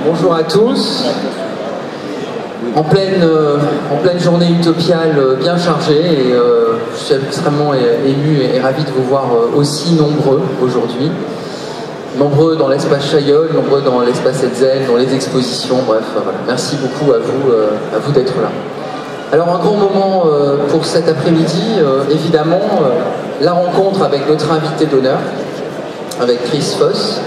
Bonjour à tous. En pleine journée utopiale bien chargée, et je suis extrêmement ému et ravi de vous voir aussi nombreux aujourd'hui. Nombreux dans l'espace Chaillol, nombreux dans l'espace Hetzel, dans les expositions, bref, voilà. Merci beaucoup à vous d'être là. Alors un grand moment pour cet après-midi, évidemment, la rencontre avec notre invité d'honneur, avec Chris Foss.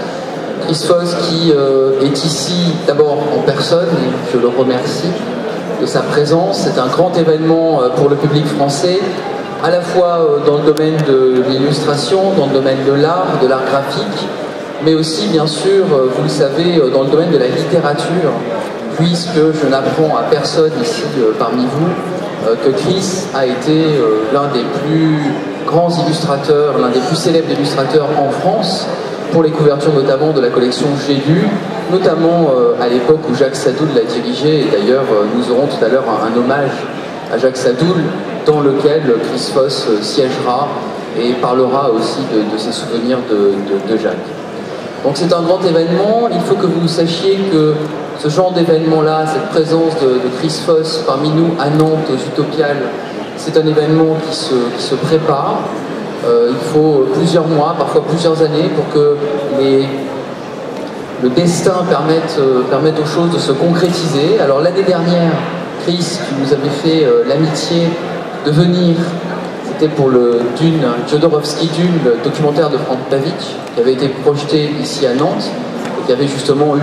Chris Foss qui est ici d'abord en personne, et je le remercie de sa présence. C'est un grand événement pour le public français, à la fois dans le domaine de l'illustration, dans le domaine de l'art graphique, mais aussi bien sûr, vous le savez, dans le domaine de la littérature, puisque je n'apprends à personne ici parmi vous que Chris a été l'un des plus grands illustrateurs, l'un des plus célèbres illustrateurs en France, pour les couvertures notamment de la collection J'ai lu, notamment à l'époque où Jacques Sadoul l'a dirigé, et d'ailleurs nous aurons tout à l'heure un hommage à Jacques Sadoul dans lequel Chris Foss siégera et parlera aussi de ses souvenirs de Jacques. Donc c'est un grand événement. Il faut que vous sachiez que ce genre d'événement-là, cette présence de Chris Foss parmi nous à Nantes, aux Utopiales, c'est un événement qui se prépare. Il faut plusieurs mois, parfois plusieurs années pour que le destin permette aux choses de se concrétiser. Alors l'année dernière, Chris, qui nous avait fait l'amitié de venir, c'était pour le Dune, Jodorowsky Dune, le documentaire de Frank Pavich, qui avait été projeté ici à Nantes, et qui avait justement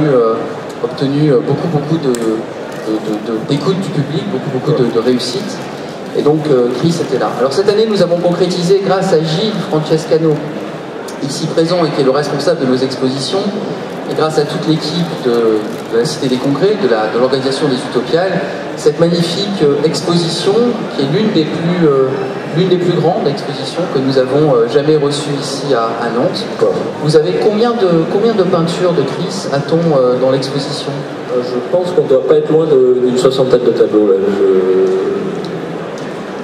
obtenu beaucoup d'écoute du public, beaucoup de réussite. Et donc Chris était là. Alors cette année, nous avons concrétisé grâce à Gilles Francescano, ici présent et qui est le responsable de nos expositions, et grâce à toute l'équipe de la Cité des Congrès, de l'organisation des Utopiales, cette magnifique exposition qui est l'une des plus grandes expositions que nous avons jamais reçues ici à Nantes. Vous avez combien de peintures de Chris a-t-on dans l'exposition? Je pense qu'on ne doit pas être loin d'une soixantaine de tableaux là.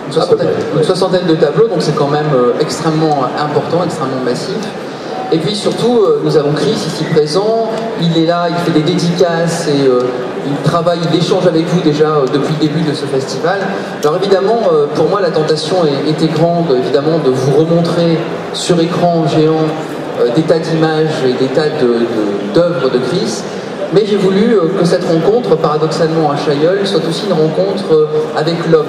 Une soixantaine de tableaux, donc c'est quand même extrêmement important, extrêmement massif. Et puis surtout, nous avons Chris ici présent, il est là, il fait des dédicaces et il travaille, il échange avec vous déjà depuis le début de ce festival. Alors évidemment, pour moi, la tentation était grande, évidemment, de vous remontrer sur écran géant des tas d'images et des tas d'œuvres de Chris. Mais j'ai voulu que cette rencontre, paradoxalement à Chaillol, soit aussi une rencontre avec l'homme.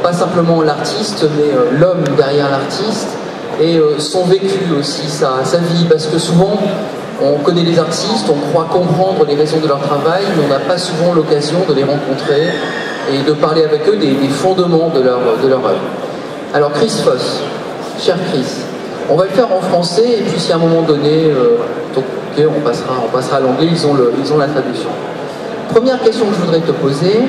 Pas simplement l'artiste, mais l'homme derrière l'artiste, et son vécu aussi, sa vie, parce que souvent, on connaît les artistes, on croit comprendre les raisons de leur travail, mais on n'a pas souvent l'occasion de les rencontrer et de parler avec eux des fondements de leur œuvre. Alors Chris Foss, cher Chris, on va le faire en français, et puis si à un moment donné, on passera à l'anglais, ils ont la traduction. Première question que je voudrais te poser,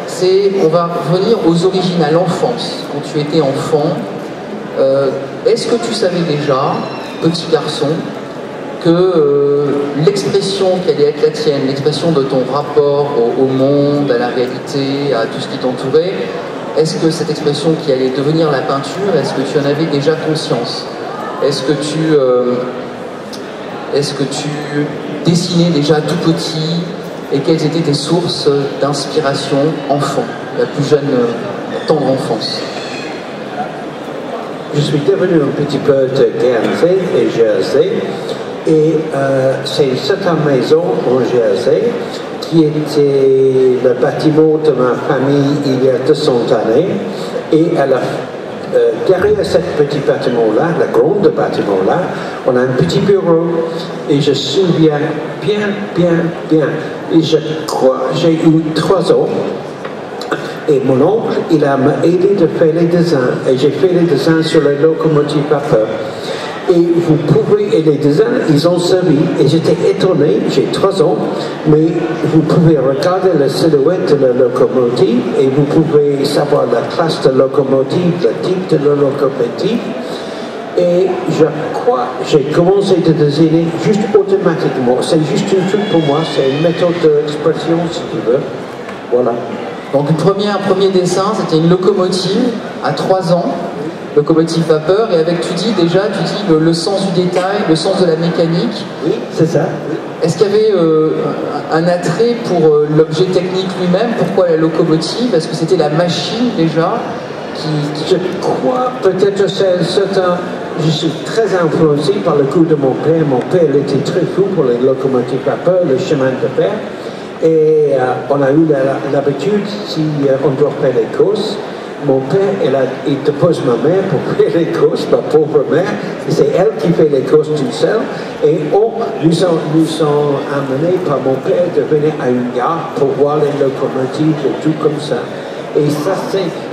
c'est, on va revenir aux origines, à l'enfance. Quand tu étais enfant, est-ce que tu savais déjà, petit garçon, que l'expression qui allait être la tienne, l'expression de ton rapport au monde, à la réalité, à tout ce qui t'entourait, est-ce que cette expression qui allait devenir la peinture, est-ce que tu en avais déjà conscience? Est-ce que tu dessinais déjà tout petit? Et quelles étaient tes sources d'inspiration enfant, la plus jeune tendre enfance? Je suis devenu un petit peu de Guernsey et Jersey, et c'est cette maison en Jersey qui était le bâtiment de ma famille il y a 200 années, et derrière ce petit bâtiment-là, le grand bâtiment-là, on a un petit bureau, et je me souviens bien, et je crois, j'ai eu 3 ans, et mon oncle, il a aidé de faire les dessins, et j'ai fait les dessins sur les locomotives vapeur. Et vous pouvez, et les dessins, ils ont servi, et j'étais étonné, j'ai 3 ans, mais vous pouvez regarder la silhouette de la locomotive, et vous pouvez savoir la classe de locomotive, le type de la locomotive, et je crois, j'ai commencé à dessiner juste automatiquement, c'est juste un truc pour moi, c'est une méthode d'expression, si tu veux, voilà. Donc un premier dessin, c'était une locomotive à 3 ans. locomotive vapeur, et avec, tu dis le sens du détail, le sens de la mécanique. Oui, c'est ça. Oui. Est-ce qu'il y avait un attrait pour l'objet technique lui-même? Pourquoi la locomotive? Est-ce que c'était la machine déjà Je crois, peut-être c'est un certain... Je suis très influencé par le coup de mon père. Mon père était très fou pour les locomotives vapeur, le chemin de fer. Et on a eu l'habitude, si on doit faire les courses, mon père, il dépose ma mère pour faire les courses, ma pauvre mère, et c'est elle qui fait les courses toute seule. Et nous sont amenés par mon père de venir à une gare pour voir les locomotives et tout comme ça. Et ça,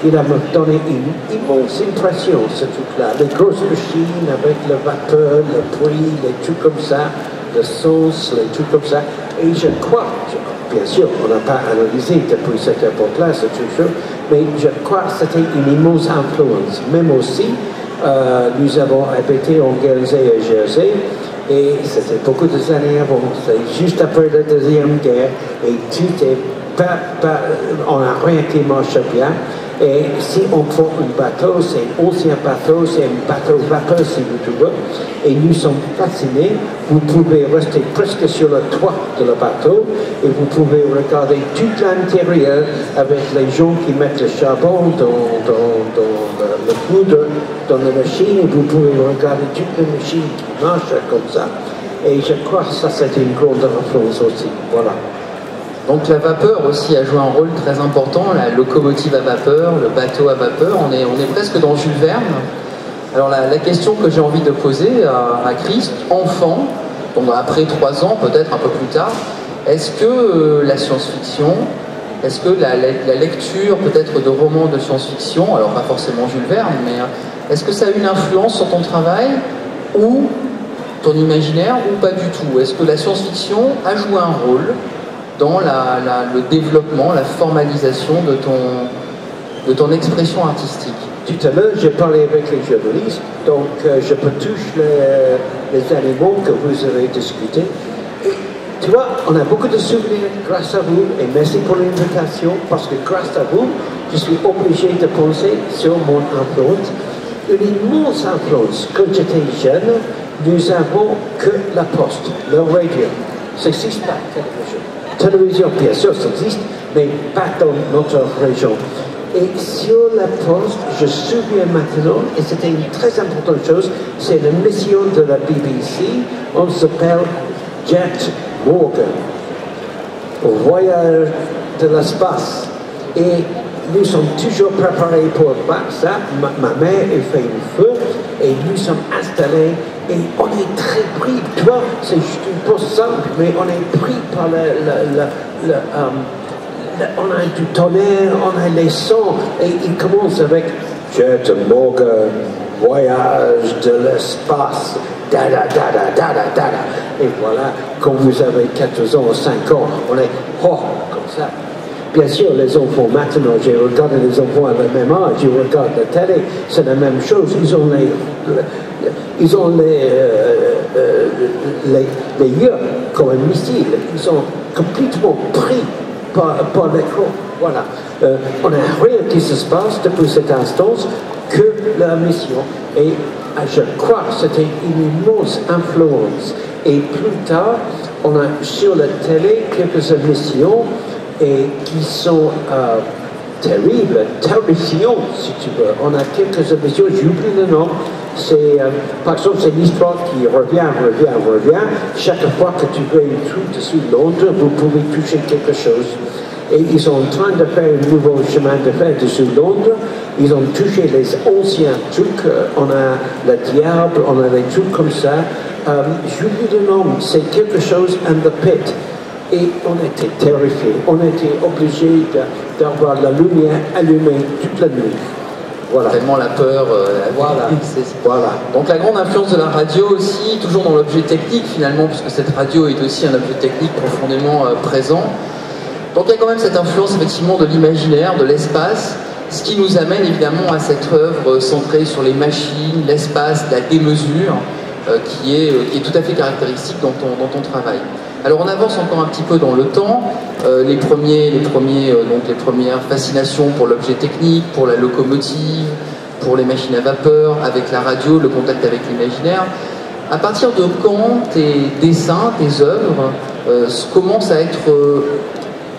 il a me donné une immense impression, ce truc-là. Les grosses machines avec le vapeur, le bruit, les trucs comme ça, le sens, les trucs comme ça. Et je crois, bien sûr, on n'a pas analysé depuis cette époque-là, cette chose, mais je crois que c'était une immense influence. Même aussi, nous avons habité en Guernsey et Jersey, et c'était beaucoup d'années avant, c'est juste après la Deuxième Guerre, et tout est on n'a rien qui marche bien. Et si on prend un bateau, c'est un ancien bateau, c'est un bateau vapeur si vous voulez, et nous sommes fascinés. Vous pouvez rester presque sur le toit de le bateau et vous pouvez regarder tout l'intérieur avec les gens qui mettent le charbon dans le poudre, dans la machine, et vous pouvez regarder toutes les machines qui marchent comme ça. Et je crois que ça c'est une grande influence aussi. Voilà. Donc la vapeur aussi a joué un rôle très important, la locomotive à vapeur, le bateau à vapeur, on est presque dans Jules Verne. Alors la question que j'ai envie de poser à Chris, enfant, donc après 3 ans, peut-être un peu plus tard, est-ce que la science-fiction, est-ce que la lecture peut-être de romans de science-fiction, alors pas forcément Jules Verne, mais est-ce que ça a eu une influence sur ton travail ou ton imaginaire ou pas du tout? Est-ce que la science-fiction a joué un rôle dans le développement, la formalisation de ton expression artistique? Tout à l'heure, j'ai parlé avec les journalistes, donc je peux toucher les animaux que vous avez discutés. Et, tu vois, on a beaucoup de souvenirs grâce à vous, et merci pour l'invitation, parce que grâce à vous, je suis obligé de penser sur mon influence. Une immense influence. Quand j'étais jeune, nous n'avons que la poste, le radio. Ça n'existe pas, télévision, bien sûr, ça existe, mais pas dans notre région. Et sur la poste, je me souviens maintenant, et c'était une très importante chose, c'est l'émission de la BBC, on s'appelle Jet Morgan, au voyage de l'espace. Et nous sommes toujours préparés pour ça. Ma mère a fait un feu, et nous sommes installés. Et on est très pris, tu vois, c'est juste une pause simple, mais on est pris par on a du tonnerre, on a les sons, et il commence avec Jet Morgan, voyage de l'espace, da da da da da da da. Et voilà, quand vous avez 14 ans ou 5 ans, on est comme ça. Bien sûr, les enfants maintenant, j'ai regardé les enfants à la même âge, je regarde la télé, c'est la même chose, ils ont les yeux comme un missile, ils sont complètement pris par l'écran. Voilà. On n'a rien qui se passe depuis cette instance que la mission. Et je crois que c'était une immense influence. Et plus tard, on a sur la télé quelques émissions et qui sont terribles, terrifiantes, si tu veux. On a quelques émissions, j'oublie le nom. C'est, par exemple, c'est l'histoire qui revient. Chaque fois que tu veux une truc dessus Londres, vous pouvez toucher quelque chose. Et ils sont en train de faire un nouveau chemin de fer dessus Londres. Ils ont touché les anciens trucs. On a le diable, on a des trucs comme ça. J'oublie le nom. C'est quelque chose in the pit. Et on était terrifiés. On était obligés d'avoir la lumière allumée toute la nuit. Voilà. Tellement la peur. Voilà. Donc la grande influence de la radio aussi, toujours dans l'objet technique finalement, puisque cette radio est aussi un objet technique profondément présent. Donc il y a quand même cette influence effectivement de l'imaginaire, de l'espace, ce qui nous amène évidemment à cette œuvre centrée sur les machines, l'espace, la démesure, qui est tout à fait caractéristique dans ton travail. Alors on avance encore un petit peu dans le temps, les premières fascinations pour l'objet technique, pour la locomotive, pour les machines à vapeur, avec la radio, le contact avec l'imaginaire. À partir de quand tes dessins, tes œuvres commencent à être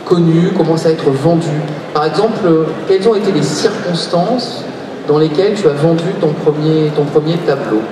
connus, commencent à être vendus? Par exemple, quelles ont été les circonstances dans lesquelles tu as vendu ton premier tableau?